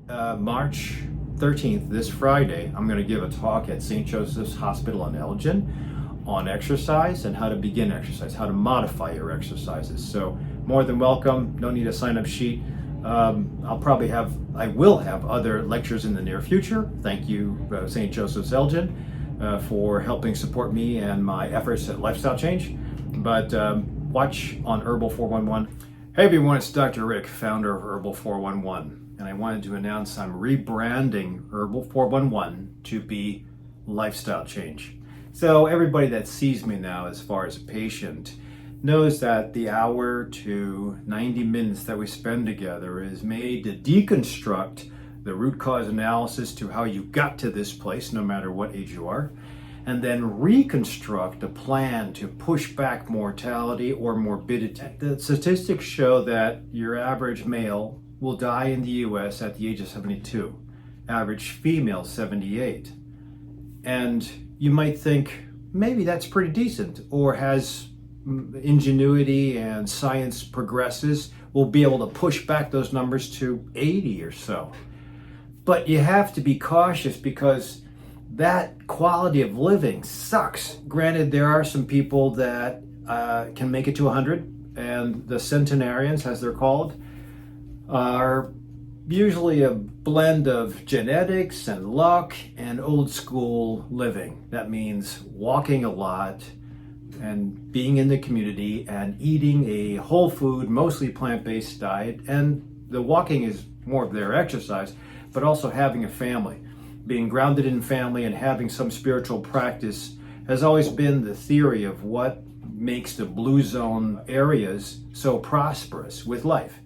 March 13th, this Friday, I'm going to give a talk at St. Joseph's Hospital in Elgin on exercise and how to begin exercise, how to modify your exercises. So more than welcome. No need a sign-up sheet. I will have other lectures in the near future. Thank you, St. Joseph's Elgin, for helping support me and my efforts at lifestyle change. But watch on Herbal 411. Hey everyone, it's Dr. Rick, founder of Herbal 411. And I wanted to announce I'm rebranding Herbal 411 to be Lifestyle Change. So everybody that sees me now as far as a patient knows that the hour to 90 minutes that we spend together is made to deconstruct the root cause analysis to how you got to this place, no matter what age you are, and then reconstruct a plan to push back mortality or morbidity. The statistics show that your average male will die in the US at the age of 72, average female 78. And you might think maybe that's pretty decent, or has ingenuity and science progresses, we'll be able to push back those numbers to 80 or so. But you have to be cautious because that quality of living sucks. Granted, there are some people that can make it to 100, and the centenarians, as they're called, are usually a blend of genetics and luck and old school living. That means walking a lot and being in the community and eating a whole food, mostly plant-based diet. And the walking is more of their exercise, but also having a family. Being grounded in family and having some spiritual practice has always been the theory of what makes the blue zone areas so prosperous with life.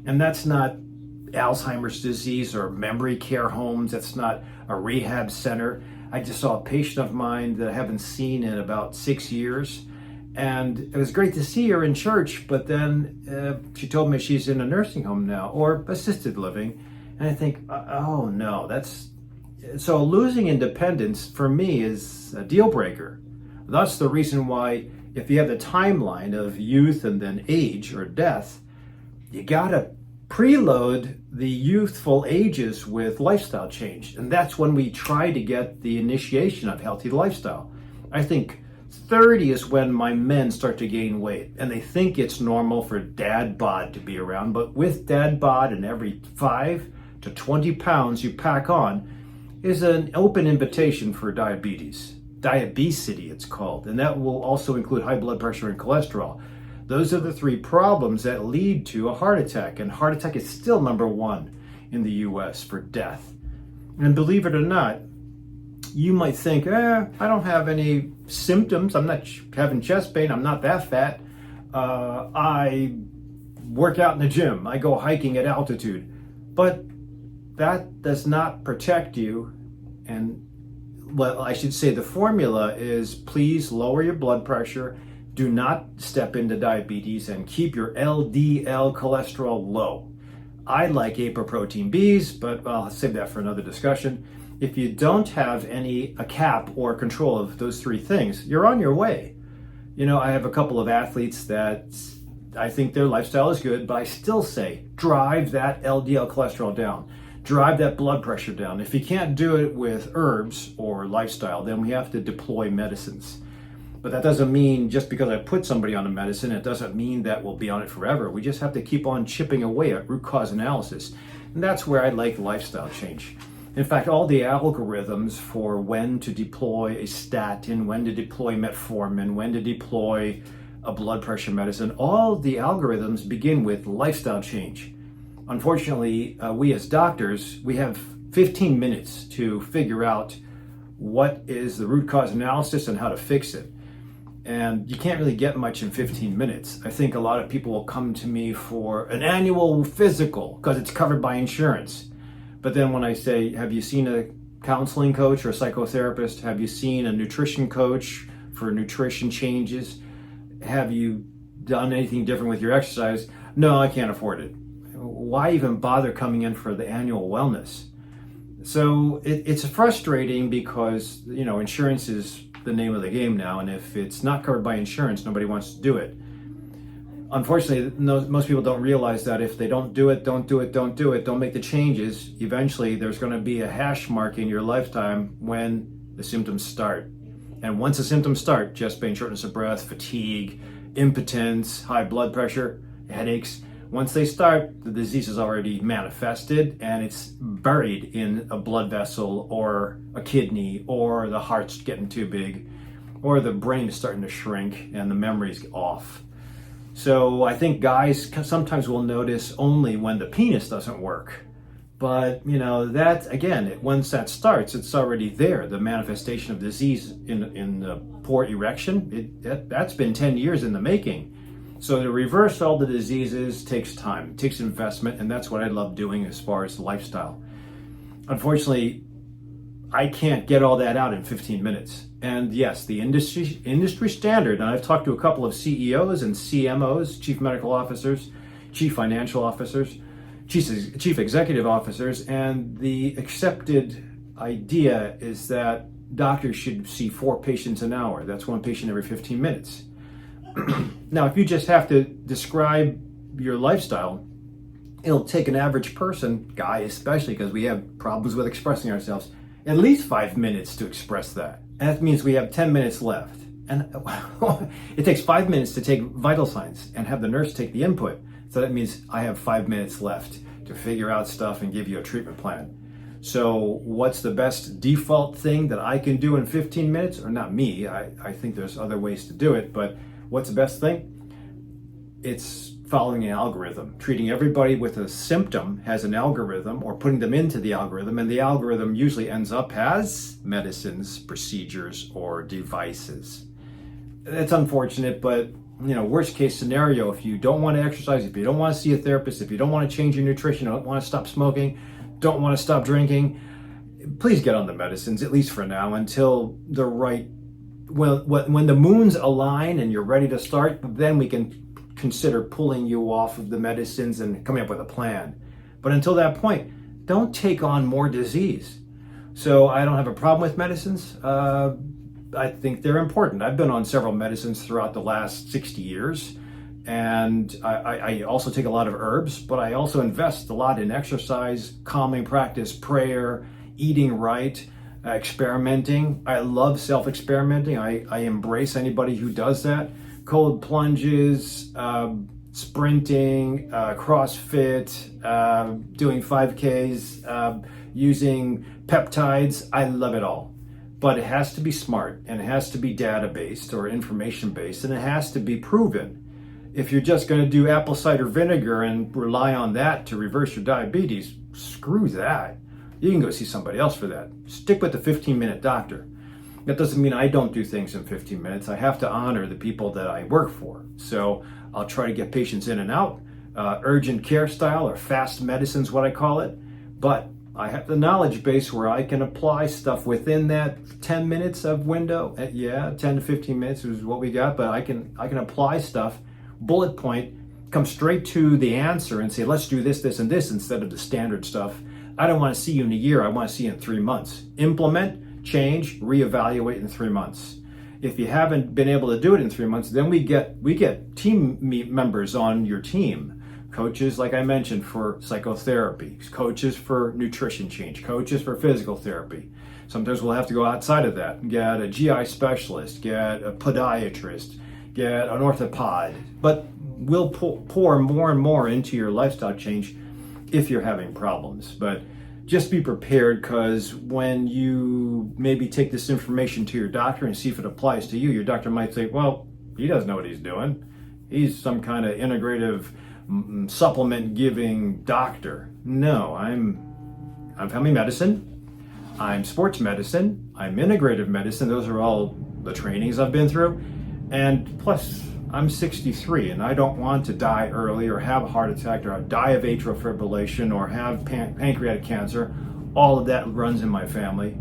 And that's not Alzheimer's disease or memory care homes. That's not a rehab center. I just saw a patient of mine that I haven't seen in about 6 years. And it was great to see her in church, but then she told me she's in a nursing home now, or assisted living. And I think, oh no, so losing independence for me is a deal breaker. That's the reason why, if you have the timeline of youth and then age or death, you gotta preload the youthful ages with lifestyle change. And that's when we try to get the initiation of healthy lifestyle. I think 30 is when my men start to gain weight, and they think it's normal for dad bod to be around, but with dad bod and every 5 to 20 pounds you pack on is an open invitation for diabetes. Diabesity it's called, and that will also include high blood pressure and cholesterol. Those are the 3 problems that lead to a heart attack, and heart attack is still number 1 in the US for death. And believe it or not, you might think, I don't have any symptoms. I'm not having chest pain. I'm not that fat. I work out in the gym. I go hiking at altitude. But that does not protect you. And well, I should say the formula is please lower your blood pressure. Do not step into diabetes and keep your LDL cholesterol low. I like apoprotein Bs, but I'll save that for another discussion. If you don't have a cap or control of those 3 things, you're on your way. You know, I have a couple of athletes that I think their lifestyle is good, but I still say drive that LDL cholesterol down, drive that blood pressure down. If you can't do it with herbs or lifestyle, then we have to deploy medicines. But that doesn't mean just because I put somebody on a medicine, it doesn't mean that we'll be on it forever. We just have to keep on chipping away at root cause analysis. And that's where I like lifestyle change. In fact, all the algorithms for when to deploy a statin, when to deploy metformin, when to deploy a blood pressure medicine, all the algorithms begin with lifestyle change. Unfortunately, we as doctors, we have 15 minutes to figure out what is the root cause analysis and how to fix it. And you can't really get much in 15 minutes. I think a lot of people will come to me for an annual physical because it's covered by insurance. But then when I say, have you seen a counseling coach or a psychotherapist? Have you seen a nutrition coach for nutrition changes? Have you done anything different with your exercise? No, I can't afford it. Why even bother coming in for the annual wellness? So it's frustrating because, you know, insurance is the name of the game now, and if it's not covered by insurance, nobody wants to do it. unfortunately, most people don't realize that if they don't do it, don't make the changes, eventually there's going to be a hash mark in your lifetime when the symptoms start. And once the symptoms start, chest pain, shortness of breath, fatigue, impotence, high blood pressure, headaches, once they start, the disease is already manifested and it's buried in a blood vessel or a kidney, or the heart's getting too big, or the brain is starting to shrink and the memory's off. So I think guys sometimes will notice only when the penis doesn't work. But, that, again, once that starts, it's already there. The manifestation of disease in the poor erection, that's been 10 years in the making. So to reverse all the diseases takes time, it takes investment, and that's what I love doing as far as lifestyle. Unfortunately, I can't get all that out in 15 minutes. And yes, the industry standard, and I've talked to a couple of CEOs and CMOs, chief medical officers, chief financial officers, chief executive officers, and the accepted idea is that doctors should see 4 patients an hour. That's 1 patient every 15 minutes. Now, if you just have to describe your lifestyle, it'll take an average person, guy especially, because we have problems with expressing ourselves, at least 5 minutes to express that. And that means we have 10 minutes left. And it takes 5 minutes to take vital signs and have the nurse take the input. So that means I have 5 minutes left to figure out stuff and give you a treatment plan. So what's the best default thing that I can do in 15 minutes? Or not me, I think there's other ways to do it, but what's the best thing? It's following an algorithm. Treating everybody with a symptom has an algorithm, or putting them into the algorithm, and the algorithm usually ends up as medicines, procedures, or devices. It's unfortunate, but worst case scenario, if you don't want to exercise, if you don't want to see a therapist, if you don't want to change your nutrition, don't want to stop smoking, don't want to stop drinking, please get on the medicines, at least for now, until the right, when the moons align and you're ready to start, then we can consider pulling you off of the medicines and coming up with a plan. But until that point, don't take on more disease. So I don't have a problem with medicines. I think they're important. I've been on several medicines throughout the last 60 years. And I also take a lot of herbs, but I also invest a lot in exercise, calming practice, prayer, eating right, experimenting. I love self-experimenting. I embrace anybody who does that. Cold plunges, sprinting, CrossFit, doing 5Ks, using peptides. I love it all. But it has to be smart, and it has to be data-based or information-based, and it has to be proven. If you're just going to do apple cider vinegar and rely on that to reverse your diabetes, screw that. You can go see somebody else for that. Stick with the 15-minute doctor. That doesn't mean I don't do things in 15 minutes. I have to honor the people that I work for. So I'll try to get patients in and out, urgent care style, or fast medicine's what I call it. But I have the knowledge base where I can apply stuff within that 10 minutes of window. 10 to 15 minutes is what we got, but I can apply stuff, bullet point, come straight to the answer and say, let's do this, this, and this instead of the standard stuff. I don't want to see you in a year. I want to see you in 3 months. Implement, change, reevaluate in 3 months. If you haven't been able to do it in 3 months, then we get team members on your team. Coaches, like I mentioned, for psychotherapy, coaches for nutrition change, coaches for physical therapy. Sometimes we'll have to go outside of that and get a GI specialist, get a podiatrist, get an orthopod. But we'll pour more and more into your lifestyle change if you're having problems. But just be prepared, because when you maybe take this information to your doctor and see if it applies to you, your doctor might say, well, he doesn't know what he's doing. He's some kind of integrative supplement giving doctor. No, I'm family medicine, I'm sports medicine, I'm integrative medicine. Those are all the trainings I've been through. And plus, I'm 63 and I don't want to die early or have a heart attack or die of atrial fibrillation or have pancreatic cancer. All of that runs in my family.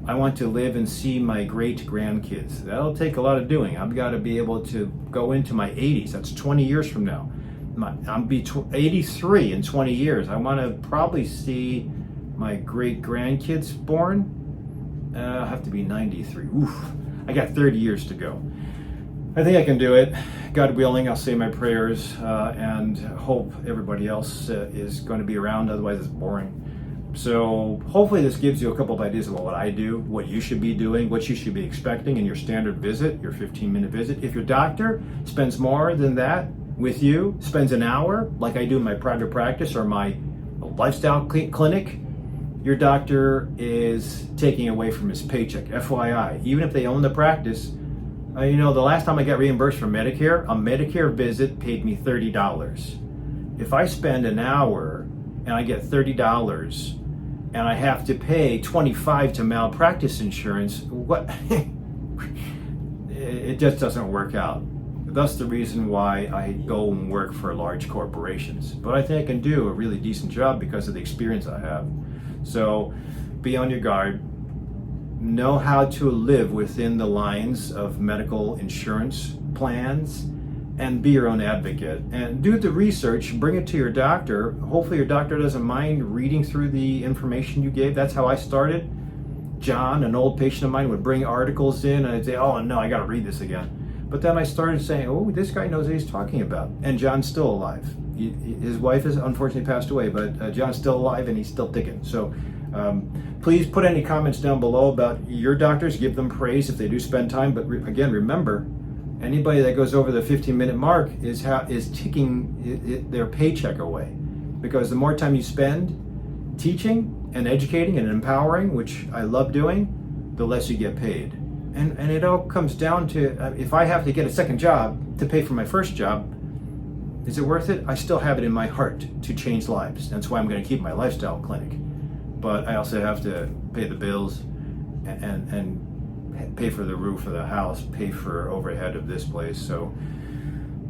I want to live and see my great grandkids. That'll take a lot of doing. I've got to be able to go into my 80s. That's 20 years from now. I'll be 83 in 20 years. I want to probably see my great grandkids born. I'll have to be 93. Oof, I got 30 years to go. I think I can do it. God willing, I'll say my prayers and hope everybody else is going to be around. Otherwise, it's boring. So hopefully this gives you a couple of ideas about what I do, what you should be doing, what you should be expecting in your standard visit, your 15-minute visit. If your doctor spends more than that with you, spends an hour, like I do in my private practice or my lifestyle clinic, your doctor is taking away from his paycheck. FYI, even if they own the practice, the last time I got reimbursed from Medicare, a Medicare visit paid me $30. If I spend an hour and I get $30 and I have to pay $25 to malpractice insurance, what? It just doesn't work out. Thus the reason why I go and work for large corporations. But I think I can do a really decent job because of the experience I have. So be on your guard. Know how to live within the lines of medical insurance plans and be your own advocate. And do the research, bring it to your doctor. Hopefully your doctor doesn't mind reading through the information you gave. That's how I started. John, an old patient of mine, would bring articles in and I'd say, oh no, I gotta read this again. But then I started saying, oh, this guy knows what he's talking about. And John's still alive. His wife has unfortunately passed away, but John's still alive and he's still ticking. So please put any comments down below about your doctors. Give them praise if they do spend time. But again, remember, anybody that goes over the 15-minute mark is ticking their paycheck away. Because the more time you spend teaching and educating and empowering, which I love doing, the less you get paid. And it all comes down to, if I have to get a second job to pay for my first job, is it worth it? I still have it in my heart to change lives. That's why I'm going to keep my lifestyle clinic. But I also have to pay the bills and pay for the roof of the house, pay for overhead of this place. So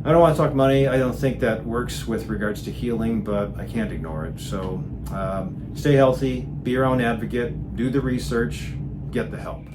I don't want to talk money. I don't think that works with regards to healing, but I can't ignore it. So stay healthy, be your own advocate, do the research, get the help.